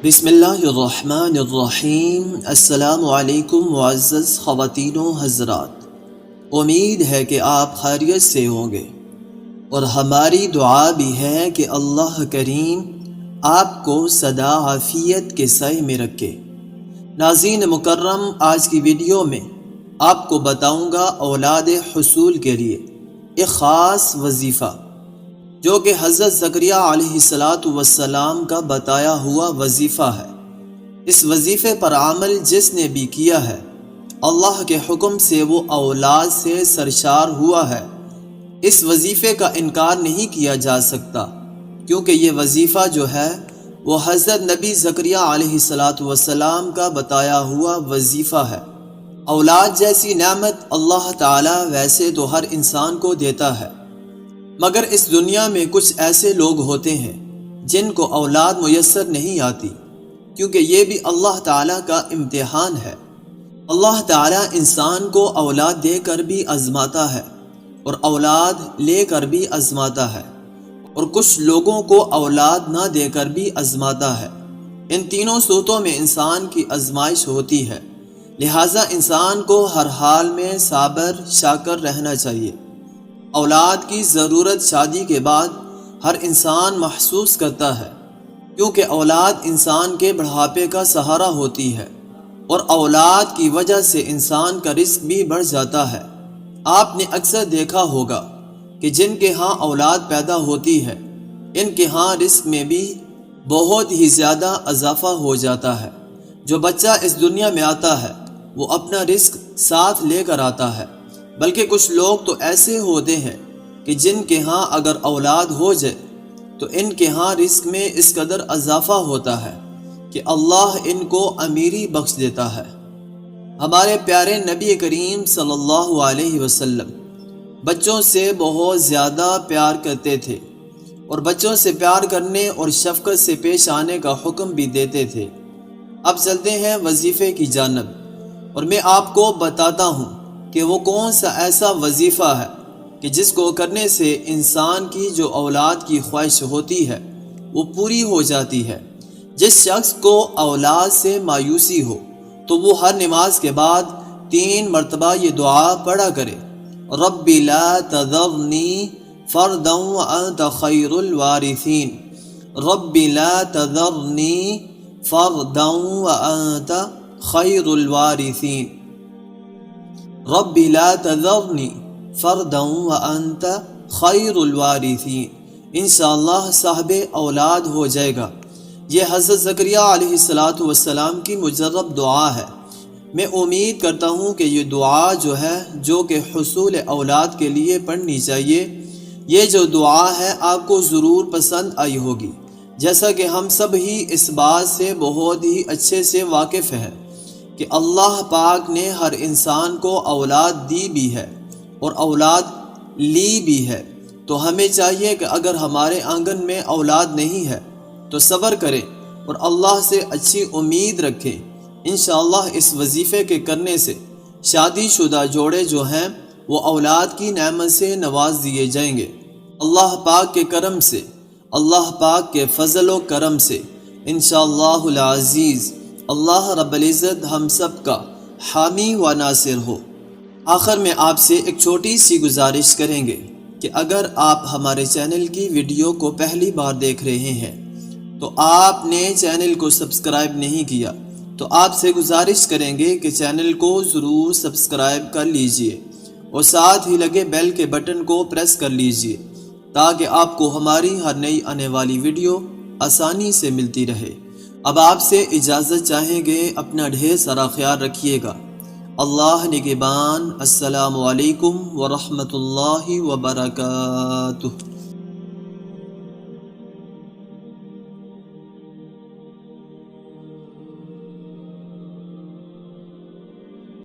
بسم اللہ الرحمن الرحیم۔ السلام علیکم معزز خواتین و حضرات، امید ہے کہ آپ خیریت سے ہوں گے، اور ہماری دعا بھی ہے کہ اللہ کریم آپ کو سدا عافیت کے سائے میں رکھے۔ ناظرین مکرم، آج کی ویڈیو میں آپ کو بتاؤں گا اولاد حصول کے لیے ایک خاص وظیفہ، جو کہ حضرت زکریا علیہ السلام کا بتایا ہوا وظیفہ ہے۔ اس وظیفے پر عمل جس نے بھی کیا ہے، اللہ کے حکم سے وہ اولاد سے سرشار ہوا ہے۔ اس وظیفے کا انکار نہیں کیا جا سکتا، کیونکہ یہ وظیفہ جو ہے وہ حضرت نبی زکریا علیہ السلام کا بتایا ہوا وظیفہ ہے۔ اولاد جیسی نعمت اللہ تعالیٰ ویسے تو ہر انسان کو دیتا ہے، مگر اس دنیا میں کچھ ایسے لوگ ہوتے ہیں جن کو اولاد میسر نہیں آتی، کیونکہ یہ بھی اللہ تعالیٰ کا امتحان ہے۔ اللہ تعالیٰ انسان کو اولاد دے کر بھی آزماتا ہے اور اولاد لے کر بھی آزماتا ہے، اور کچھ لوگوں کو اولاد نہ دے کر بھی آزماتا ہے۔ ان تینوں صورتوں میں انسان کی آزمائش ہوتی ہے، لہٰذا انسان کو ہر حال میں صابر شاکر رہنا چاہیے۔ اولاد کی ضرورت شادی کے بعد ہر انسان محسوس کرتا ہے، کیونکہ اولاد انسان کے بڑھاپے کا سہارا ہوتی ہے، اور اولاد کی وجہ سے انسان کا رزق بھی بڑھ جاتا ہے۔ آپ نے اکثر دیکھا ہوگا کہ جن کے ہاں اولاد پیدا ہوتی ہے، ان کے ہاں رزق میں بھی بہت ہی زیادہ اضافہ ہو جاتا ہے۔ جو بچہ اس دنیا میں آتا ہے وہ اپنا رزق ساتھ لے کر آتا ہے، بلکہ کچھ لوگ تو ایسے ہوتے ہیں کہ جن کے ہاں اگر اولاد ہو جائے تو ان کے ہاں رزق میں اس قدر اضافہ ہوتا ہے کہ اللہ ان کو امیری بخش دیتا ہے۔ ہمارے پیارے نبی کریم صلی اللہ علیہ وسلم بچوں سے بہت زیادہ پیار کرتے تھے، اور بچوں سے پیار کرنے اور شفقت سے پیش آنے کا حکم بھی دیتے تھے۔ اب چلتے ہیں وظیفے کی جانب، اور میں آپ کو بتاتا ہوں کہ وہ کون سا ایسا وظیفہ ہے کہ جس کو کرنے سے انسان کی جو اولاد کی خواہش ہوتی ہے وہ پوری ہو جاتی ہے۔ جس شخص کو اولاد سے مایوسی ہو تو وہ ہر نماز کے بعد 3 مرتبہ یہ دعا پڑھا کرے: رب لا تذرنی فردا وانت خیر الوارثین، رب لا تذرنی فردا وانت خیر الوارثین، رب لا تذرنی فردا وانت خیر الوارثین۔ انشاءاللہ صاحب اولاد ہو جائے گا۔ یہ حضرت زکریا علیہ السلام کی مجرب دعا ہے۔ میں امید کرتا ہوں کہ یہ دعا جو ہے، جو کہ حصول اولاد کے لیے پڑھنی چاہیے، یہ جو دعا ہے آپ کو ضرور پسند آئی ہوگی، جیسا کہ ہم سب ہی اس بات سے بہت ہی اچھے سے واقف ہیں کہ اللہ پاک نے ہر انسان کو اولاد دی بھی ہے اور اولاد لی بھی ہے۔ تو ہمیں چاہیے کہ اگر ہمارے آنگن میں اولاد نہیں ہے تو صبر کریں اور اللہ سے اچھی امید رکھیں۔ انشاءاللہ اس وظیفے کے کرنے سے شادی شدہ جوڑے جو ہیں وہ اولاد کی نعمت سے نواز دیے جائیں گے، اللہ پاک کے کرم سے، اللہ پاک کے فضل و کرم سے انشاءاللہ العزیز۔ اللہ رب العزت ہم سب کا حامی و ناصر ہو۔ آخر میں آپ سے ایک چھوٹی سی گزارش کریں گے کہ اگر آپ ہمارے چینل کی ویڈیو کو پہلی بار دیکھ رہے ہیں تو آپ نے چینل کو سبسکرائب نہیں کیا، تو آپ سے گزارش کریں گے کہ چینل کو ضرور سبسکرائب کر لیجئے، اور ساتھ ہی لگے بیل کے بٹن کو پریس کر لیجئے، تاکہ آپ کو ہماری ہر نئی آنے والی ویڈیو آسانی سے ملتی رہے۔ اب آپ سے اجازت چاہیں گے، اپنا ڈھیر سارا خیال رکھیے گا۔ اللہ نگہبان۔ السلام علیکم ورحمۃ اللہ وبرکاتہ۔